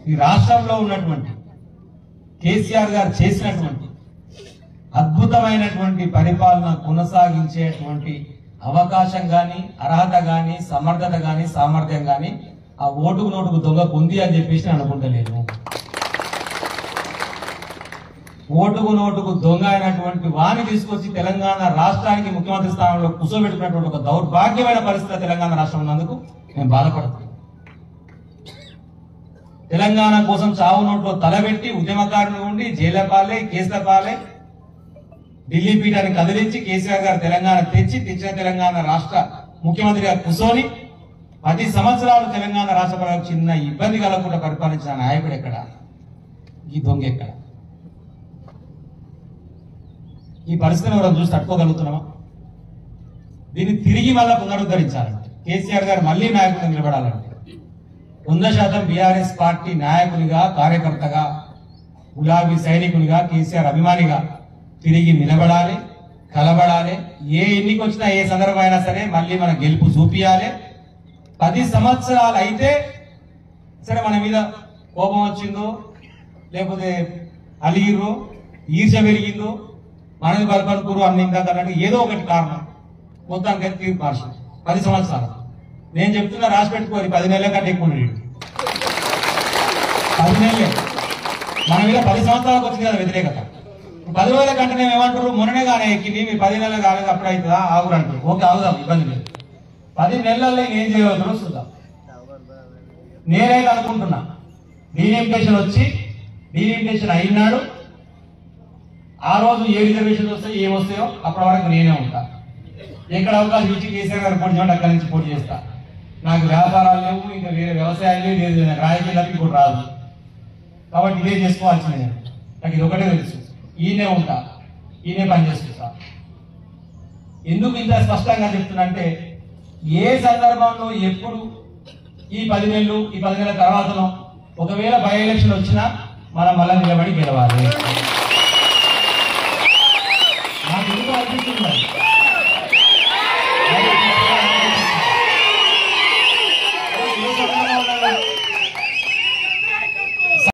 ఈ రాష్ట్రంలో ఉన్నటువంటి కేసీఆర్ గారు చేసినటువంటి అద్భుతమైనటువంటి పరిపాలన కొనసాగించేటువంటి అవకాశం కానీ, అర్హత కానీ, సమర్థత కానీ, సామర్థ్యం కానీ ఆ ఓటుకు నోటుకు దొంగకు ఉంది అని చెప్పేసి నేను అనుకుంటలేను. ఓటుకు నోటుకు దొంగ అయినటువంటి వాణి తీసుకొచ్చి తెలంగాణ రాష్ట్రానికి ముఖ్యమంత్రి స్థానంలో కూర్చోబెట్టుకున్నటువంటి ఒక దౌర్భాగ్యమైన పరిస్థితి తెలంగాణ రాష్ట్రం ఉన్నందుకు నేను బాధపడుతున్నాను. తెలంగాణ కోసం చావు నోట్లో తలబెట్టి ఉద్యమకారులు ఉండి జైల పాలే, కేసుల పాలే, ఢిల్లీ పీఠాన్ని కదిలించి కేసీఆర్ గారు తెలంగాణ తెచ్చిన తెలంగాణ రాష్ట్ర ముఖ్యమంత్రిగా కూర్చొని 10 సంవత్సరాలు తెలంగాణ రాష్ట్ర ప్రజలకు చిన్న ఇబ్బంది కలగకుండా పరిపాలించిన నాయకుడు ఎక్కడ? ఈ దొంగ ఎక్కడ? ఈ పరిస్థితిని ఎవరైనా చూసి తట్టుకోగలుగుతున్నామా? దీన్ని తిరిగి మళ్ళా పునరుద్ధరించాలంటే కేసీఆర్ గారు మళ్లీ నాయకుడిగా నిలబడాలంటే 100% బీఆర్ఎస్ పార్టీ నాయకునిగా, కార్యకర్తగా, గులాబీ సైనికునిగా, కేసీఆర్ అభిమానిగా తిరిగి నిలబడాలి, కలబడాలి. ఏ ఎన్నిక వచ్చినా, ఏ సందర్భం అయినా సరే మళ్ళీ మన గెలుపు చూపియాలి. 10 సంవత్సరాలు అయితే సరే మన మీద కోపం వచ్చిందో, లేకపోతే అలిగిరో, ఈర్ష పెరిగిందో, మనది బలపరుకురు అన్ని ఇందాకన్నట్టు ఏదో ఒకటి కారణం మొత్తానికి తీర్పు మార్చి 10 సంవత్సరాలు నేను చెప్తున్నా, రాసి పెట్టుకోవాలి. 10 నెలల కంటే ఎక్కువ 10 నెలలే మన మీద 10 సంవత్సరాలకు వచ్చింది కదా వ్యతిరేకత. 10 రోజుల కంటే నేను ఏమంటారు, మొన్ననే కానీ ఎక్కింది, మీరు 10 నెలలు కాలేదు అప్పుడు అవుతుందా, ఆగురు అంటారు. ఓకే, ఆగుదాం, ఇబ్బంది లేదు. 10 నెలల్లో ఏం చేయవద్దు చూద్దాం. నేనైతే అనుకుంటున్నా, డీలిమిటేషన్ వచ్చి డీలిమిటేషన్ అయినాడు ఆ రోజు ఏ రిజర్వేషన్ వస్తాయో ఏమొస్తాయో అప్పటి వరకు నేనే ఉంటా. ఎక్కడ అవకాశం ఇచ్చి కేసీఆర్ గారు పోటీ చేయండి, అక్కడి నుంచి పోటీ చేస్తా. నాకు వ్యాపారాలు లేవు, ఇంకా వేరే వ్యవసాయాలు లేదు, రాజకీయాలకు ఇంకోటి రాదు. కాబట్టి ఇదే చేసుకోవాల్సిందే. నాకు ఇది ఒకటే తెలుసు, ఈయనే ఉంటా, ఈయనే పని చేసుకుంటా. ఎందుకు ఇంత స్పష్టంగా చెప్తున్నా అంటే, ఏ సందర్భంలో ఎప్పుడు ఈ 10 నెలలు, ఈ 10 నెలల తర్వాతనో ఒకవేళ బై ఎలక్షన్ వచ్చినా మనం మళ్ళీ నిలబడి గెలవాలి.